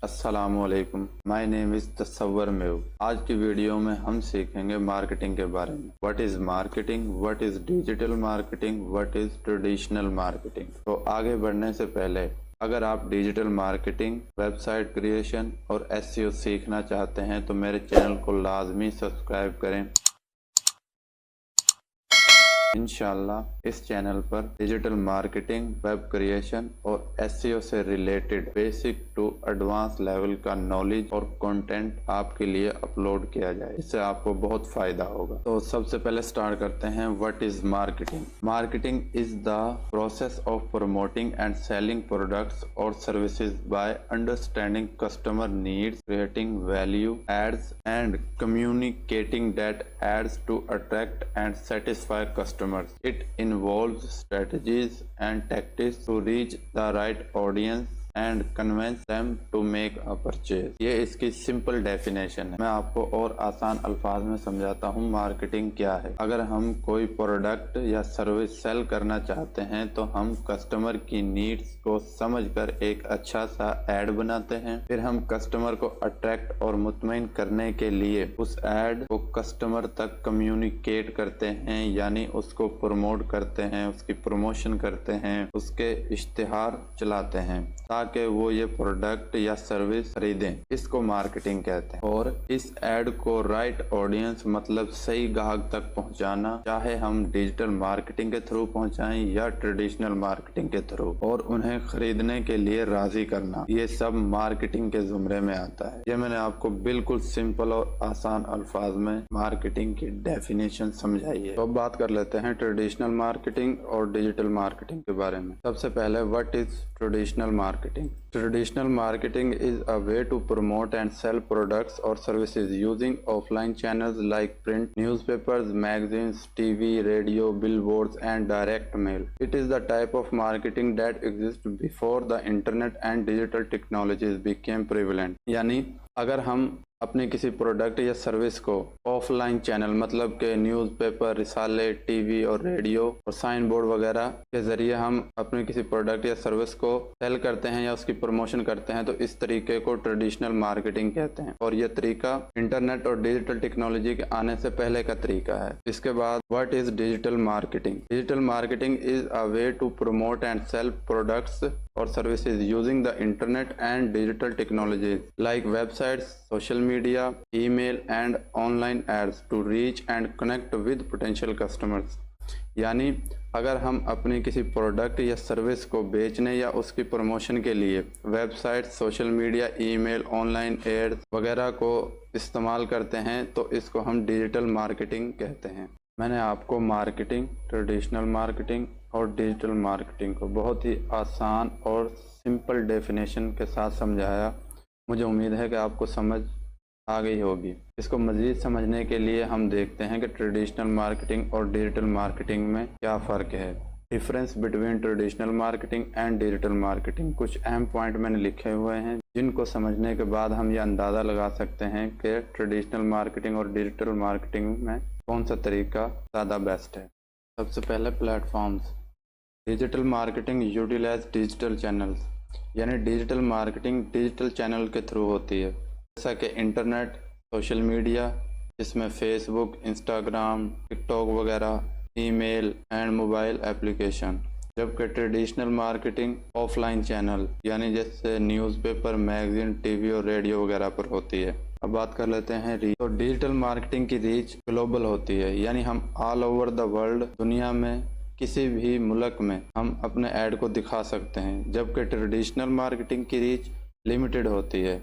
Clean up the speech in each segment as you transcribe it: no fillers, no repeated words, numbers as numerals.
अस्सलामुअलैकुम, my name is तसव्वुर मेव। आज की वीडियो में हम सीखेंगे मार्केटिंग के बारे में। What is marketing, what is digital marketing, what is traditional marketing. तो आगे बढ़ने से पहले अगर आप डिजिटल मार्केटिंग, वेबसाइट क्रिएशन और एसईओ सीखना चाहते हैं तो मेरे चैनल को लाजमी सब्सक्राइब करें। इंशाल्लाह इस चैनल पर डिजिटल मार्केटिंग, वेब क्रिएशन और एसईओ से related basic to advance level का नॉलेज और कंटेंट आपके लिए अपलोड किया जाए, इससे आपको बहुत फायदा होगा। तो सबसे पहले स्टार्ट करते हैं। What is marketing? Marketing is the process of promoting and selling products और services by understanding customer needs, creating value adds and communicating that adds to attract and satisfy customers. It involves strategies and tactics to reach the right audience and convince them to make a purchase. ये इसकी simple definition है। मैं आपको और आसान अल्फाज में समझाता हूँ मार्केटिंग क्या है। अगर हम कोई प्रोडक्ट या सर्विस सेल करना चाहते हैं तो हम कस्टमर की नीड्स को समझकर एक अच्छा सा एड बनाते हैं। फिर हम कस्टमर को अट्रैक्ट और मुतमईन करने के लिए उस एड को कस्टमर तक कम्युनिकेट करते हैं, यानी उसको प्रमोट करते हैं, उसकी प्रमोशन करते हैं, उसके इश्तिहार चलाते हैं ताकि वो ये प्रोडक्ट या सर्विस खरीदें। इसको मार्केटिंग कहते हैं। और इस एड को राइट ऑडियंस मतलब सही ग्राहक तक पहुंचाना, चाहे हम डिजिटल मार्केटिंग के थ्रू पहुंचाएं या ट्रेडिशनल मार्केटिंग के थ्रू, और उन्हें खरीदने के लिए राजी करना, ये सब मार्केटिंग के जुमरे में आता है। ये मैंने आपको बिल्कुल सिंपल और आसान अल्फाज में मार्केटिंग की डेफिनेशन समझाई है। तो अब बात कर लेते हैं ट्रेडिशनल मार्केटिंग और डिजिटल मार्केटिंग के बारे में। सबसे पहले what is traditional marketing? Traditional marketing is a way to promote and sell products or services using offline channels like print, newspapers, magazines, TV, radio, billboards, and direct mail. It is the type of marketing that existed before the internet and digital technologies became prevalent. यानी अगर हम अपने किसी product या service को offline channel मतलब के newspaper, रिसाले, TV और रेडियो और साइन बोर्ड वगैरह के जरिए हम अपने किसी प्रोडक्ट या सर्विस को सेल करते हैं या उसकी प्रमोशन करते हैं तो इस तरीके को ट्रेडिशनल मार्केटिंग कहते हैं। और यह तरीका इंटरनेट और डिजिटल टेक्नोलॉजी के आने से पहले का तरीका है। इसके बाद what is digital marketing? Digital marketing is a way to promote and sell products or services using the internet and digital technologies like websites, social media, email and online ads to reach and connect with potential customers. यानी अगर हम अपनी किसी product या service को बेचने या उसकी प्रमोशन के लिए website, social media, email, online ads वगैरह को इस्तेमाल करते हैं तो इसको हम डिजिटल मार्केटिंग कहते हैं। मैंने आपको मार्केटिंग, ट्रेडिशनल मार्केटिंग और डिजिटल मार्केटिंग को बहुत ही आसान और सिंपल डेफिनेशन के साथ समझाया। मुझे उम्मीद है कि आपको समझ आ गई होगी। इसको मज़ीद समझने के लिए हम देखते हैं कि ट्रेडिशनल मार्केटिंग और डिजिटल मार्केटिंग में क्या फ़र्क है। Difference between traditional marketing and digital marketing. कुछ अहम पॉइंट मैंने लिखे हुए हैं जिनको समझने के बाद हम ये अंदाज़ा लगा सकते हैं कि ट्रेडिशनल मार्केटिंग और डिजिटल मार्केटिंग में कौन सा तरीका ज़्यादा बेस्ट है। सबसे पहले platforms. Digital marketing utilize digital channels, यानी डिजिटल मार्केटिंग डिजिटल चैनल के थ्रू होती है, जैसा कि इंटरनेट, सोशल मीडिया जिसमें फेसबुक, इंस्टाग्राम, टिकटॉक वगैरह, ईमेल एंड मोबाइल एप्लीकेशन। जबकि ट्रेडिशनल मार्केटिंग ऑफलाइन चैनल यानी जैसे न्यूज़पेपर, मैगजीन, टीवी और रेडियो वगैरह पर होती है। अब बात कर लेते हैं रीच। तो डिजिटल मार्केटिंग की रीच ग्लोबल होती है, यानी हम ऑल ओवर द वर्ल्ड, दुनिया में किसी भी मुल्क में हम अपने ऐड को दिखा सकते हैं। जबकि ट्रेडिशनल मार्केटिंग की रीच लिमिटेड होती है।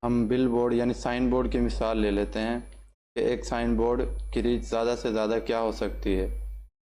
हम बिल बोर्ड यानी साइन बोर्ड की मिसाल ले लेते हैं कि एक साइन बोर्ड की रीच ज़्यादा से ज़्यादा क्या हो सकती है।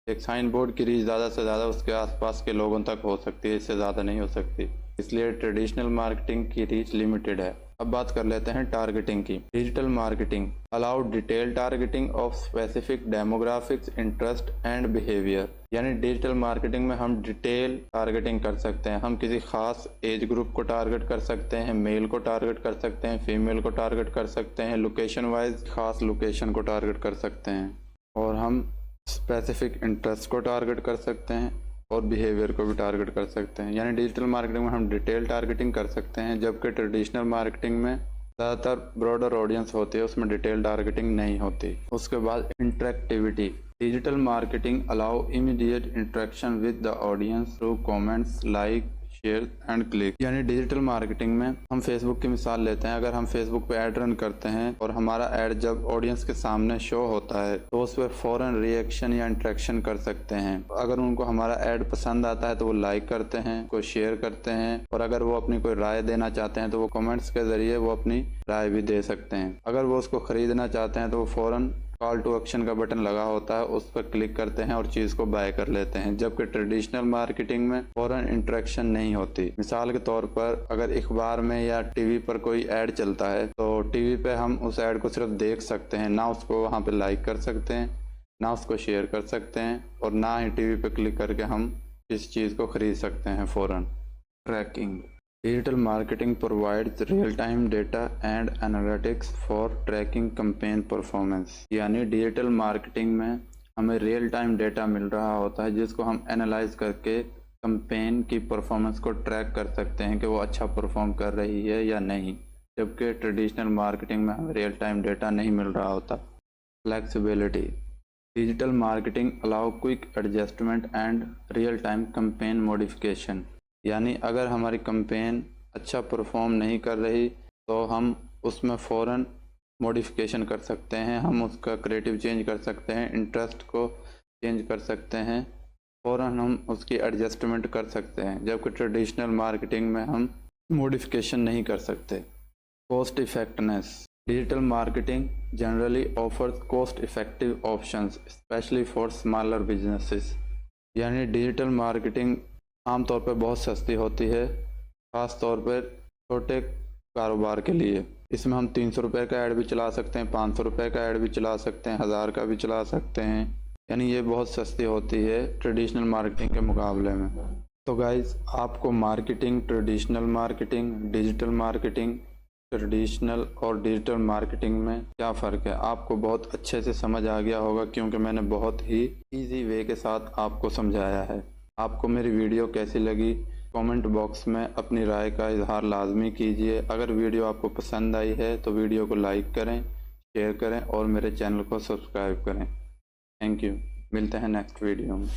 एक साइन बोर्ड की रीच ज़्यादा से ज़्यादा उसके आसपास के लोगों तक हो सकती है, इससे ज़्यादा नहीं हो सकती। इसलिए ट्रेडिशनल मार्केटिंग की रीच लिमिटेड है। अब बात कर लेते हैं टारगेटिंग की। Digital marketing allow detail targeting of specific demographics, interest and behaviour, यानी डिजिटल मार्केटिंग में हम डिटेल टारगेटिंग कर सकते हैं। हम किसी खास एज ग्रुप को टारगेट कर सकते हैं, मेल को टारगेट कर सकते हैं, फीमेल को टारगेट कर सकते हैं, लोकेशन वाइज खास लोकेशन को टारगेट कर सकते हैं, और हम स्पेसिफिक इंटरेस्ट को टारगेट कर सकते हैं, और बिहेवियर को भी टारगेट कर सकते हैं। यानी डिजिटल मार्केटिंग में हम डिटेल टारगेटिंग कर सकते हैं, जबकि ट्रेडिशनल मार्केटिंग में ज़्यादातर ब्रॉडर ऑडियंस होती है, उसमें डिटेल टारगेटिंग नहीं होती। उसके बाद interactivity. Digital marketing allow immediate interaction with the audience through comments, like, share and click. यानी डिजिटल मार्केटिंग में हम फेसबुक की मिसाल लेते हैं। अगर हम फेसबुक पे ऐड रन करते हैं और हमारा ऐड जब ऑडियंस के सामने शो होता है तो उस पर फ़ौरन रिएक्शन या इंटरेक्शन कर सकते हैं। अगर उनको हमारा ऐड पसंद आता है तो वो लाइक करते हैं, कोई शेयर करते हैं, और अगर वो अपनी कोई राय देना चाहते हैं तो वो कमेंट्स के ज़रिए वो अपनी राय भी दे सकते हैं। अगर वो उसको ख़रीदना चाहते हैं तो वो फ़ौरन कॉल टू एक्शन का बटन लगा होता है, उस पर क्लिक करते हैं और चीज़ को बाय कर लेते हैं। जबकि ट्रेडिशनल मार्केटिंग में फ़ौरन इंटरेक्शन नहीं होती। मिसाल के तौर पर अगर अखबार में या टीवी पर कोई ऐड चलता है तो टीवी पे हम उस ऐड को सिर्फ देख सकते हैं, ना उसको वहाँ पे लाइक कर सकते हैं, ना उसको शेयर कर सकते हैं, और ना ही टीवी पे क्लिक करके हम इस चीज़ को ख़रीद सकते हैं फ़ौरन। Trekking. Digital marketing provides real-time data and analytics for tracking campaign performance। यानी डिजिटल मार्केटिंग में हमें रियल टाइम डेटा मिल रहा होता है जिसको हम एनालाइज करके कंपेन की परफॉर्मेंस को ट्रैक कर सकते हैं कि वो अच्छा परफॉर्म कर रही है या नहीं, जबकि ट्रेडिशनल मार्केटिंग में हमें रियल टाइम डेटा नहीं मिल रहा होता। Flexibility. Digital marketing allow quick adjustment and real time campaign modification. यानी अगर हमारी कैंपेन अच्छा परफॉर्म नहीं कर रही तो हम उसमें फ़ौरन मॉडिफिकेशन कर सकते हैं, हम उसका क्रिएटिव चेंज कर सकते हैं, इंटरेस्ट को चेंज कर सकते हैं, फ़ौरन हम उसकी एडजस्टमेंट कर सकते हैं। जबकि ट्रेडिशनल मार्केटिंग में हम मॉडिफिकेशन नहीं कर सकते। Cost effectiveness. Digital marketing generally offers cost effective options specially for smaller businesses. यानी डिजिटल मार्केटिंग आमतौर पर बहुत सस्ती होती है, ख़ास तौर पर छोटे कारोबार के लिए। इसमें हम 300 रुपये का ऐड भी चला सकते हैं, 500 रुपये का ऐड भी चला सकते हैं, 1000 का भी चला सकते हैं। यानी ये बहुत सस्ती होती है ट्रेडिशनल मार्केटिंग के मुकाबले में। तो गाइज़, आपको marketing, traditional marketing, digital marketing, traditional और डिजिटल मार्केटिंग में क्या फ़र्क है आपको बहुत अच्छे से समझ आ गया होगा, क्योंकि मैंने बहुत ही ईजी वे के साथ आपको समझाया है। आपको मेरी वीडियो कैसी लगी कमेंट बॉक्स में अपनी राय का इजहार लाजमी कीजिए। अगर वीडियो आपको पसंद आई है तो वीडियो को लाइक करें, शेयर करें और मेरे चैनल को सब्सक्राइब करें। Thank you. मिलते हैं नेक्स्ट वीडियो में।